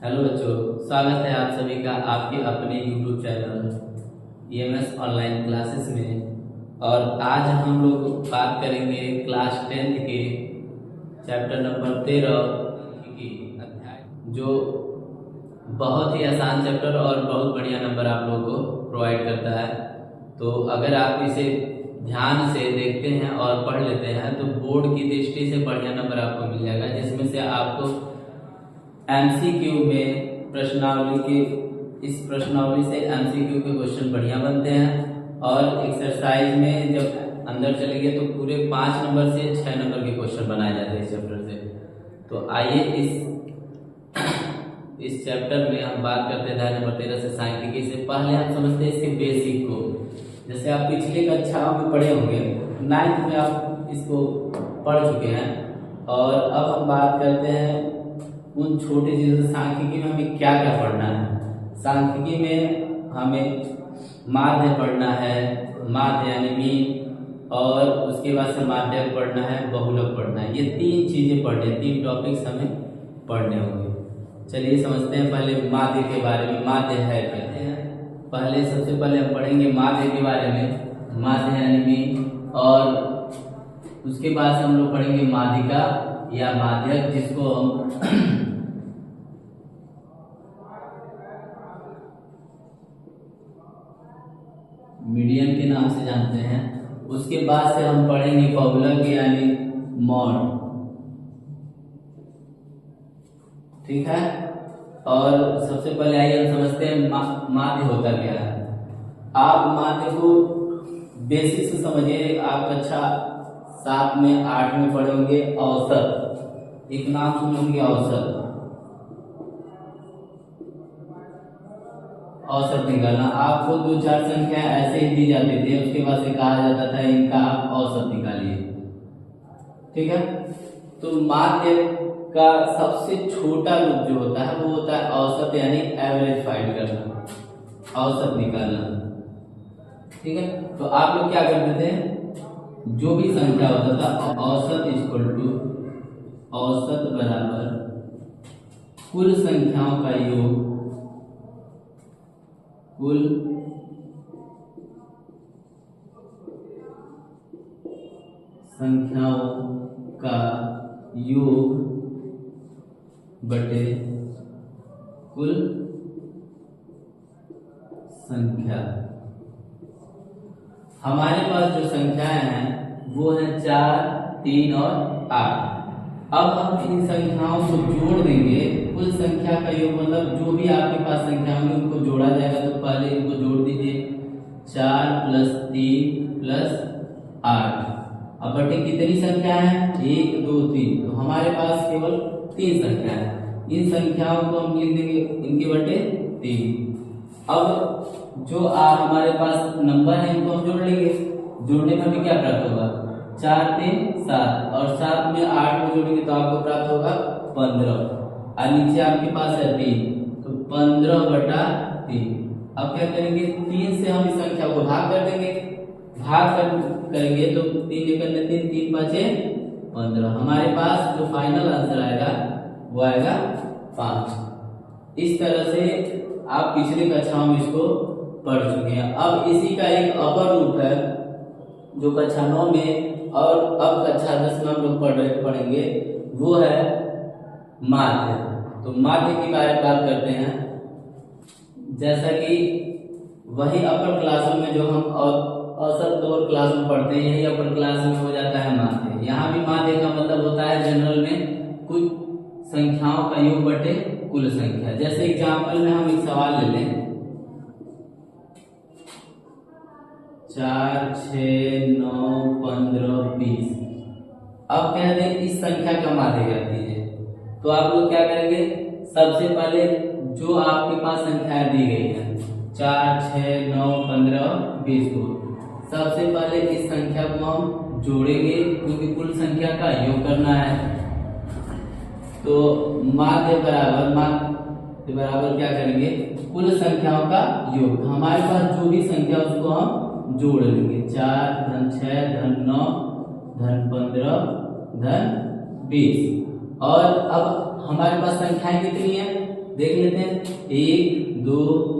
Hello बच्चों, स्वागत है आप सभी का आपके अपने YouTube channel EMS online classes में। और आज हम लोग बात करेंगे क्लास 10th के चैप्टर नंबर 13 की अध्याय, जो बहुत ही आसान चैप्टर और बहुत बढ़िया नंबर आप लोगों को प्रोवाइड करता है। तो अगर आप इसे ध्यान से देखते हैं और पढ़ लेते हैं तो बोर्ड की दृष्टि से बढ़िया नंबर आपको मिल जाएगा, जिसमें से आपको MCQ में इस प्रश्नावली से MCQ के क्वेश्चन बढ़िया बनते हैं। और एक्सरसाइज में जब अंदर चलेंगे तो पूरे 5 नंबर से 6 नंबर के क्वेश्चन बनाए जाते हैं इस चैप्टर से। तो आइए इस चैप्टर में हम बात करते हैं अध्याय नंबर 13 से सांख्यिकी से। पहले हम समझते हैं इसके बेसिक को। जैसे आप पिछले कक्षाओं में पढ़े होंगे, 9th में आप इसको पढ़ चुके हैं। और अब हम बात करते हैं उन छोटी चीजों से। सांख्यिकी में हमें क्या क्या पढ़ना है। सांख्यिकी में हमें माध्य पढ़ना है, माध्य यानी मीन, और उसके बाद से माध्यक पढ़ना है, बहुलक पढ़ना है। ये 3 चीजें पढ़ने, 3 टॉपिक्स हमें पढ़ने होंगे। चलिए समझते हैं पहले माध्य के बारे में। माध्य है क्या है? पहले सबसे पहले हम पढ़ेंगे माध्य के बारे में, माध्य यानी मीन, और उसके बाद से हम लोग पढ़ेंगे माध्यिका या माध्यक, जिसको हम मीडियन के नाम से जानते हैं। उसके बाद से हम पढ़ेंगे बहुलक यानी मॉड, ठीक है। और सबसे पहले आइए हम समझते हैं माध्य होता क्या है। आप माध्य को बेसिक से समझिए। आप कक्षा 7 में 8 में पढ़े होंगे औसत, एक नाम सुने होंगे औसत। औसत निकालना, आपको 2-4 संख्या ऐसे ही दी जाती थी, उसके बाद से कहा जाता था इनका आप औसत निकालिए, ठीक है। तो माध्य का सबसे छोटा रूप जो होता है वो होता है औसत, यानी एवरेज फाइंड करना, औसत निकालना, ठीक है। तो आप लोग क्या करते थे, जो भी संख्या होता था औसत इक्वल टू औसत बराबर कुल संख्याओं का योग, कुल संख्याओं का योग बटे कुल संख्या। हमारे पास जो संख्याएं हैं वो है 4, 3 और 8। अब हम इन संख्याओं को जोड़ देंगे। कुल संख्या का योग मतलब जो भी आपके पास संख्या होंगी उनको जोड़ा जाएगा। तो पहले इनको जोड़ दीजिए, 4 + 3 + 8। अब बटे कितनी संख्या है, 1, 2, 3। तो हमारे पास केवल 3 संख्या है। इन संख्याओं को हम लिख देंगे इनके बटे 3। अब जो हमारे पास नंबर है इनको हम जोड़ लेंगे। जोड़ने में हमें क्या प्राप्त होगा, 4, 3, 7, और 7 में 8 को जोड़ेंगे तो आपको प्राप्त होगा 15। और नीचे आपके पास है 3, तो 15/3। अब क्या करेंगे, 3 से हम इस संख्या को भाग कर देंगे। करेंगे तो 3 निकलने 3, 3 5 15। हमारे पास जो फाइनल आंसर आएगा वो आएगा 5। इस तरह से आप पिछले कक्षाओं में इसको पढ़ चुके हैं। अब इसी का एक अपर रूप है जो कक्षा 9 में और अब कक्षा 10 में हम लोग पढ़ेंगे, वो है माध्य। तो माध्य के बारे में बात करते हैं। जैसा कि वही अपर क्लासों में जो हम औसत लोअर क्लास में पढ़ते हैं, यही अपर क्लास में हो जाता है माध्य। यहाँ भी माध्य का मतलब होता है जनरल में कुछ संख्याओं का योग बटे कुल संख्या। जैसे एग्जाम्पल में हम एक सवाल ले लें, 4, 6, 9, 15, 20। अब कह दें इस संख्या का माध्य कर दीजिए। तो आप लोग क्या करेंगे, सबसे पहले जो आपके पास संख्याएं दी गई है 4, 6, 9, 15, 20 को, सबसे पहले इस संख्या को हम जोड़ेंगे क्योंकि कुल संख्या का योग करना है। तो माध्य बराबर क्या करेंगे, कुल संख्याओं का योग। हमारे पास जो भी संख्या उसको हम जोड़ लेंगे, 4 + 6 + 9 + 15 + 20। और अब हमारे पास संख्याएं कितनी है देख लेते हैं, 1 2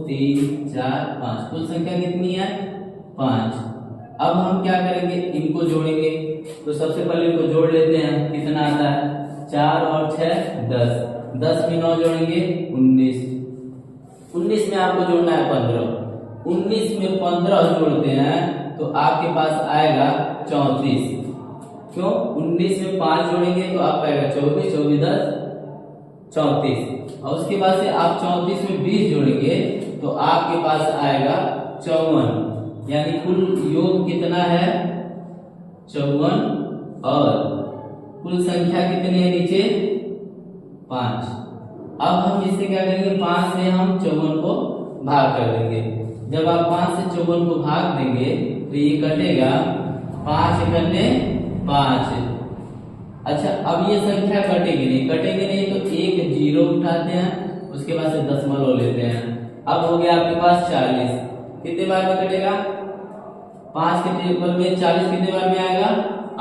3 4 5, कुल संख्या कितनी है 5। अब हम क्या करेंगे, इनको जोड़ेंगे। तो सबसे पहले इनको जोड़ लेते हैं, कितना आता है 4 और 6 10, 10 में 9 जोड़ेंगे 19, 19 में आपको जोड़ना है 15, 19 में 15 जोड़ते हैं तो आपके पास आएगा 34। क्यों, 19 में 5 जोड़ेंगे तो आपका आएगा 24, 24 10 34, और उसके बाद से आप 34 में 20 जोड़ेंगे तो आपके पास आएगा 54, यानी कुल योग कितना है 54, और कुल संख्या कितनी है नीचे 5। अब हम इससे क्या करेंगे, 5 से हम 54 को भाग कर देंगे। जब आप 5 से 54 को भाग देंगे तो ये कटेगा, 5 कटने 5। अच्छा, अब ये संख्या कटेगी नहीं तो एक जीरो उठाते हैं, उसके बाद से दशमलव लेते हैं। अब हो गया आपके पास 40, कितने बार में कटेगा 5 कितने बार में, 40 कितने बार में आएगा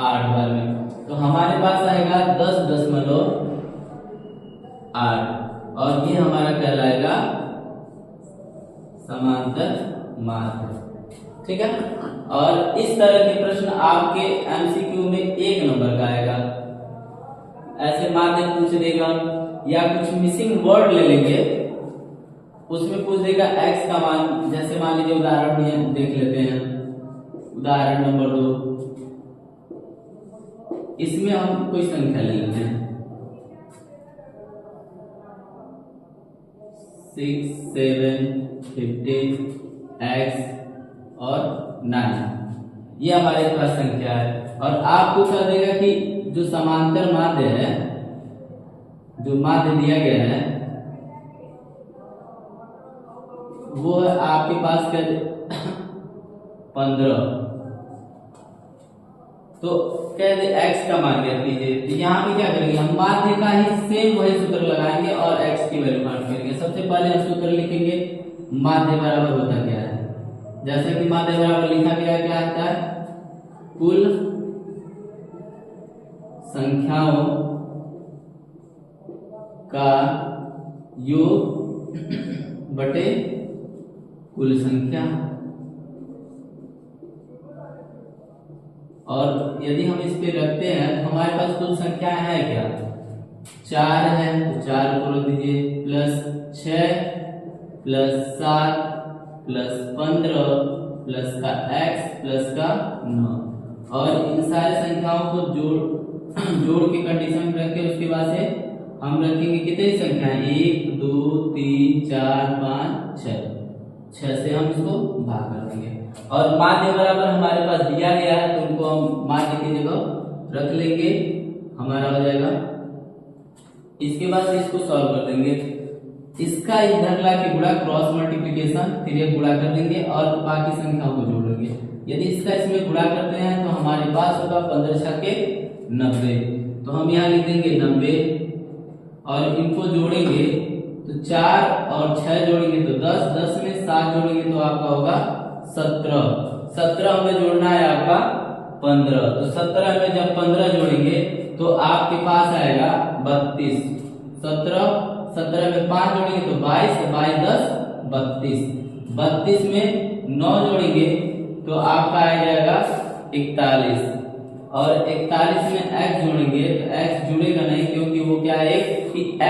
8 बार में, तो हमारे पास आएगा 10.8, और ये हमारा कहलाएगा समांतर माध्य। ठीक है, और इस तरह के प्रश्न आपके एमसीक्यू में 1 नंबर का आएगा। ऐसे माध्य पूछ देगा, या कुछ मिसिंग वर्ड ले लेंगे, उसमें पूछ देगा x का मान। जैसे मान लीजिए उदाहरण देख लेते हैं, उदाहरण नंबर 2, इसमें हम कोई संख्या ले लेते हैं 6 7 15 x और 9, ये हमारे पास संख्या है। और आपको कर देगा कि जो समांतर माध्य है, जो माध्य दिया गया है वो है आपके पास क्या 15, तो कह दे x का मान ज्ञात कीजिए। तो यहाँ पे क्या करेंगे, हम माध्य का ही सेम वही सूत्र लगाएंगे और x की वैल्यू फाइंड करेंगे। सबसे पहले हम सूत्र लिखेंगे, माध्य बराबर होता क्या है, जैसे कि माध्य बराबर लिखा गया क्या आता है, कुल संख्याओं का योग बटे कुल संख्या। और यदि हम इस पे रखते हैं तो हमारे पास कुल संख्या है क्या 4 है, तो 4 को रख दीजिए, प्लस 6 प्लस 7 प्लस 15 प्लस का x प्लस का 9, और इन सारे संख्याओं को जोड़ के कंडीशन में रख के उसके बाद से हम रखेंगे कितनी संख्या 1 2 3 4 5 6 से हम इसको भाग कर देंगे। और माध्य बराबर हमारे पास दिया गया है तो उनको हम माध्य की जगह रख लेंगे, हमारा हो जाएगा। इसके बाद इसको सॉल्व कर देंगे, इसका इधर ला के गुणा, क्रॉस मल्टीप्लिकेशन, फिर गुणा कर देंगे और बाकी संख्याओं को जोड़ेंगे। यदि इसका इसमें गुणा करते हैं तो हमारे पास होगा 15 छक्के 90, तो हम यहाँ लिख देंगे 90, और इनको जोड़ेंगे तो 4 और 6 जोड़ेंगे तो 10, 10 में 7 जोड़ेंगे तो आपका होगा 17, 17 में जोड़ना है आपका 15, तो 17 में जब 15 जोड़ेंगे तो आपके पास आएगा 32, 17 में 5 जोड़ेंगे तो 22, 22 10 32, 32 में 9 जोड़ेंगे तो आपका आ जाएगा 41, और 41 में x जोड़ेंगे तो x जुड़ेगा नहीं, क्योंकि वो क्या है कि x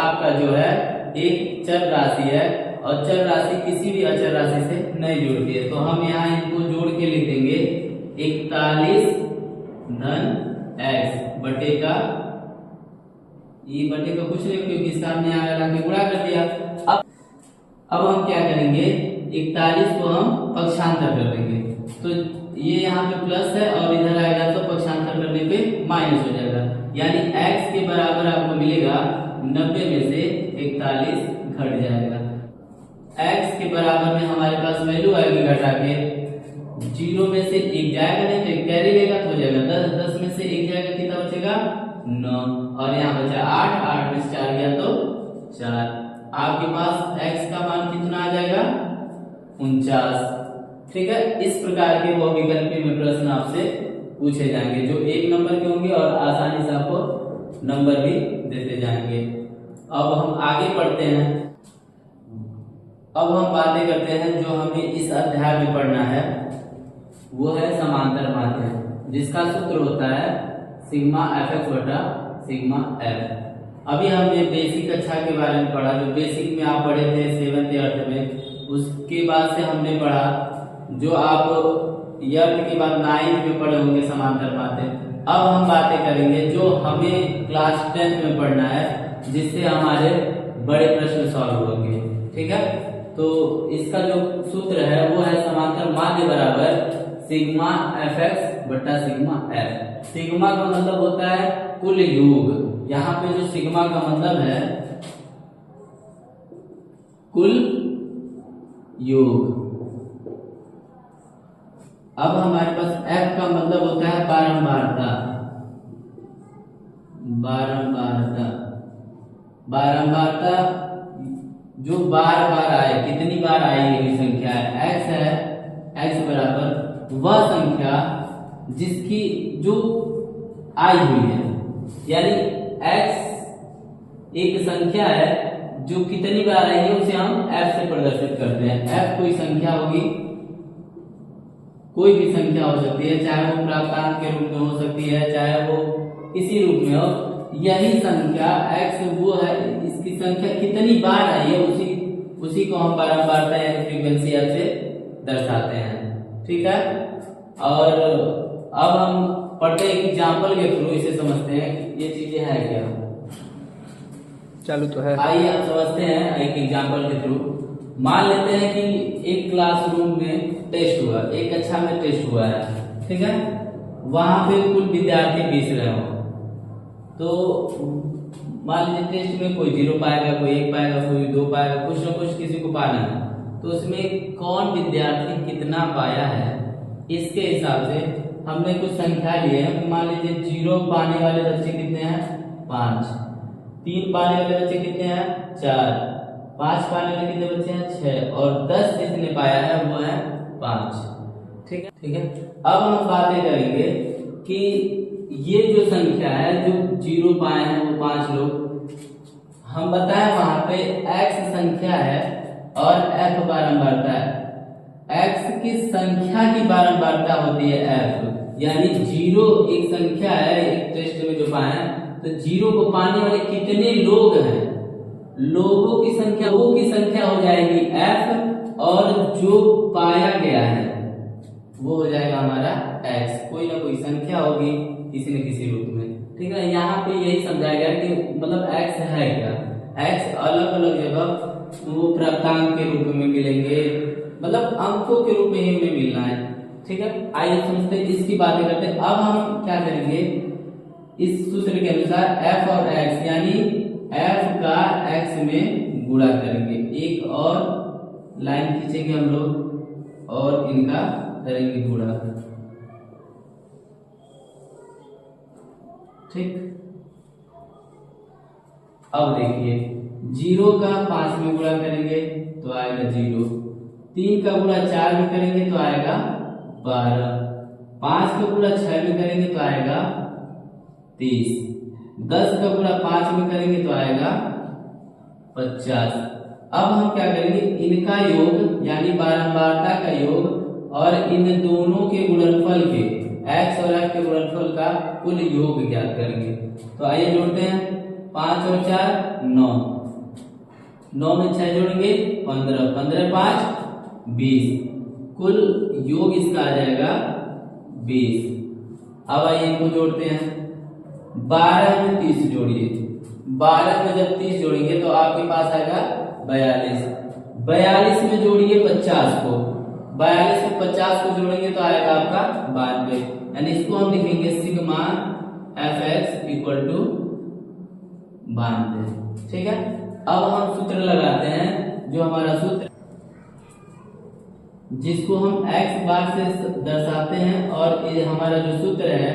आपका जो है एक चर राशि है और चर राशि किसी भी अचर राशि से नहीं जुड़ती है। तो हम यहाँ इनको जोड़ के लिख देंगे 41 धन x बटे का, ये बटे का कुछ नहीं क्योंकि सामने आया के गुणा कर दिया। अब हम क्या करेंगे, 41 को हम पक्षांतर कर देंगे, तो ये यहाँ पे प्लस है और इधर आएगा तो पक्षांतर करने पे माइनस हो जाएगा, यानी x के बराबर आपको मिलेगा 90 में से 41 घट जाएगा। x के बराबर में हमारे पास वैल्यू आएगी घटा के, 0 में से 1 जाएगा नहीं तो कैरी लेगा तो हो जाएगा 10, 10 में से 1 जाएगा कितना बचेगा 9, और यहाँ बचा 8, 8 में से 4 गया तो 4। आपके पास x का मान कितना आ जाएगा 49। ठीक है, इस प्रकार के बहुविकल्पी में प्रश्न आपसे पूछे जाएंगे जो 1 नंबर के होंगे और आसानी से आपको नंबर भी देते जाएंगे। अब हम आगे पढ़ते हैं। अब हम बातें करते हैं जो हमें इस अध्याय में पढ़ना है, वो है समांतर माध्यम, जिसका सूत्र होता है सिग्मा fx बटा सिग्मा f। अभी हमने बेसिक कक्षा के बारे में पढ़ा, जो बेसिक में आप पढ़े थे 7th अर्थ में, उसके बाद से हमने पढ़ा जो आप अर्थ के बाद 9th में पढ़े होंगे समांतर माध्यम। अब हम बातें करेंगे जो हमें क्लास 10th में पढ़ना है, जिससे हमारे बड़े प्रश्न सॉल्व होंगे। ठीक है, तो इसका जो सूत्र है वो है समांतर माध्य बराबर सिग्मा fx बटा सिग्मा f। सिग्मा का मतलब होता है कुल योग, यहाँ पे जो सिग्मा का मतलब है कुल योग। अब हमारे पास f का मतलब होता है बारंबारता। बारंबारता, बारंबारता जो बार बार आए, कितनी बार आई हुई संख्या है, x है, x बराबर वह संख्या जिसकी जो आई हुई है, यानी x एक संख्या है जो कितनी बार आई है उसे हम f से प्रदर्शित करते हैं। f कोई संख्या होगी, कोई भी संख्या हो सकती है, चाहे वो प्राप्तांक के रूप में हो सकती है, चाहे वो इसी रूप में हो। यही संख्या x वो है, इसकी संख्या कितनी बार आई है उसी को हम बारंबारता यानी फ्रीक्वेंसी f से दर्शाते हैं। ठीक है, और अब हम पढ़ते हैं एग्जाम्पल के थ्रू, इसे समझते हैं ये चीजें है क्या। चालू तो है, आइए हम समझते हैं एक एग्जाम्पल के थ्रू। मान लेते हैं कि एक क्लासरूम में टेस्ट हुआ, एक कक्षा में टेस्ट हुआ है। ठीक है, वहां पे कुल विद्यार्थी 20 रहे हो, तो मान लीजिए टेस्ट में कोई 0 पाएगा, कोई 1 पाएगा, कोई 2 पाएगा, कुछ ना कुछ किसी को पाना है। तो उसमें कौन विद्यार्थी कितना पाया है, इसके हिसाब से हमने कुछ संख्या लिए हैं। मान लीजिए 0 पाने वाले बच्चे कितने हैं, 5। 3 पाने वाले बच्चे कितने हैं, 4। 5 पाने वाले कितने बच्चे हैं, 6। और 10 जिसने पाया है वो है 5। ठीक है, ठीक है। अब हम बातें करेंगे कि ये जो संख्या है जो 0 पाए हैं वो 5 लोग, हम बताएं वहां पे x संख्या है और f बारंबारता है। x की संख्या की बारंबारता होती है f, यानी 0 एक संख्या है, एक टेस्ट में जो पाए हैं, तो 0 को पाने वाले कितने लोग हैं, लोगों की संख्या हो जाएगी f, और जो पाया गया है वो हो जाएगा हमारा x। कोई ना कोई संख्या होगी किसी न किसी रूप में। ठीक है, यहाँ पे यही समझाया गया कि मतलब x है क्या, x अलग अलग जगह वो प्राप्तांक के रूप में मिलेंगे, मतलब अंकों के रूप में ही हमें मिलना है। ठीक है, आइए समझते हैं, इसकी बातें करते हैं। अब हम क्या करेंगे, इस सूत्र के अनुसार f और x यानी f का x में गुणा करेंगे। एक और लाइन खींचेंगे हम लोग और इनका करेंगे गुणा। ठीक, अब देखिए 0 का 5 में गुणा करेंगे तो आएगा 0। 3 का गुणा 4 में करेंगे तो आएगा 12। 5 का गुणा 6 में करेंगे तो आएगा 30। 10 का गुणा 5 में करेंगे तो आएगा 50। अब हम क्या करेंगे, इनका योग यानी बारंबारता का योग और इन दोनों के गुणनफल के, x और f के गुणनफल का कुल योग ज्ञात करेंगे। तो आइए जोड़ते हैं, 5 और 4 9, 9 में 6 जोड़ेंगे 15, 15 5 20, कुल योग इसका आ जाएगा 20। अब आइए इनको जोड़ते हैं, 12 में 30 जोड़िए, 12 में जब 30 जोड़ेंगे तो आपके पास आएगा 42। 42 में जोड़िए 50 को, 42 में 50 को जोड़ेंगे तो आएगा आपका 92, यानी इसको हम लिखेंगे सिग्मा fx इक्वल टू 92। ठीक है, अब हम सूत्र लगाते हैं, जो हमारा सूत्र जिसको हम x बार से दर्शाते हैं, और ये हमारा जो सूत्र है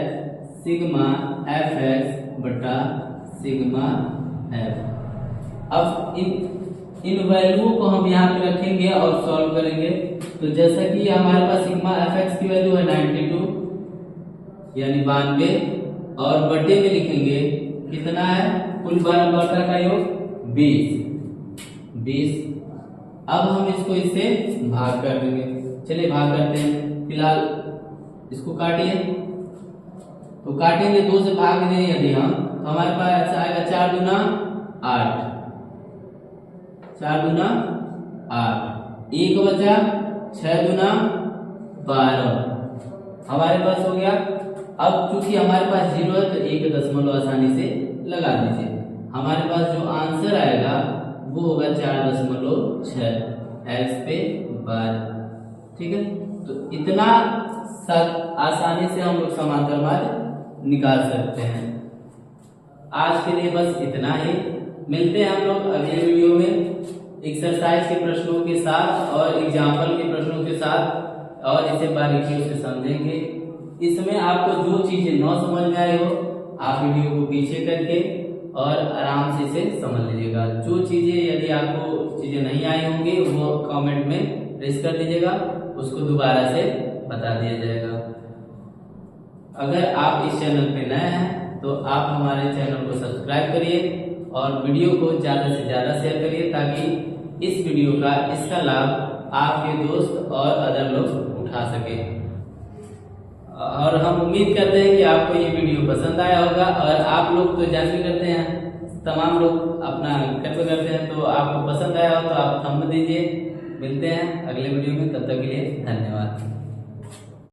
सिग्मा fx बटा सिग्मा f। अब इन वैल्यूओं को हम यहाँ पे रखेंगे और सॉल्व करेंगे। तो जैसा कि हमारे पास सिग्मा fx की वैल्यू है 92 यानी 92, और बटे में लिखेंगे कितना है कुल बार नंबर का योग 20। अब हम इसको इससे भाग कर देंगे। चलिए भाग करते हैं। फिलहाल इसको काटिए, तो काटेंगे 2 से भाग दें यदि हम, तो हमारे पास आएगा 4 दूना 8, 4 दूना 8, 1 बचा 6 दूना 12, हमारे पास हो गया। अब चूंकि हमारे पास 0 है तो 1 दशमलव आसानी से लगा दीजिए। हमारे पास जो आंसर आएगा वो होगा 4.6 x पे 12। ठीक है, तो इतना आसानी से हम लोग समांतर मार्ग निकाल सकते हैं। आज के लिए बस इतना ही। मिलते हैं हम लोग अगले वीडियो में एक्सरसाइज के प्रश्नों के साथ और एग्जाम्पल के प्रश्नों के साथ, और इसे बारीकियों से समझेंगे। इसमें आपको जो चीजें न समझ में आई हो आप वीडियो को पीछे करके और आराम से इसे समझ लीजिएगा। जो चीजें यदि आपको चीजें नहीं आई होंगी वो कमेंट में रेज कर दीजिएगा, उसको दोबारा से बता दिया जाएगा। अगर आप इस चैनल पे नए हैं तो आप हमारे चैनल को सब्सक्राइब करिए और वीडियो को ज्यादा से ज्यादा शेयर करिए, ताकि इस वीडियो का इसका लाभ आपके दोस्त और अदर लोग उठा सके। और हम उम्मीद करते हैं कि आपको ये वीडियो पसंद आया होगा। और आप लोग तो जान भी करते हैं, तमाम लोग अपना कर्तव्य करते हैं, तो आपको पसंद आया हो तो आप थंब दीजिए। मिलते हैं अगले वीडियो में, तब तक के लिए धन्यवाद।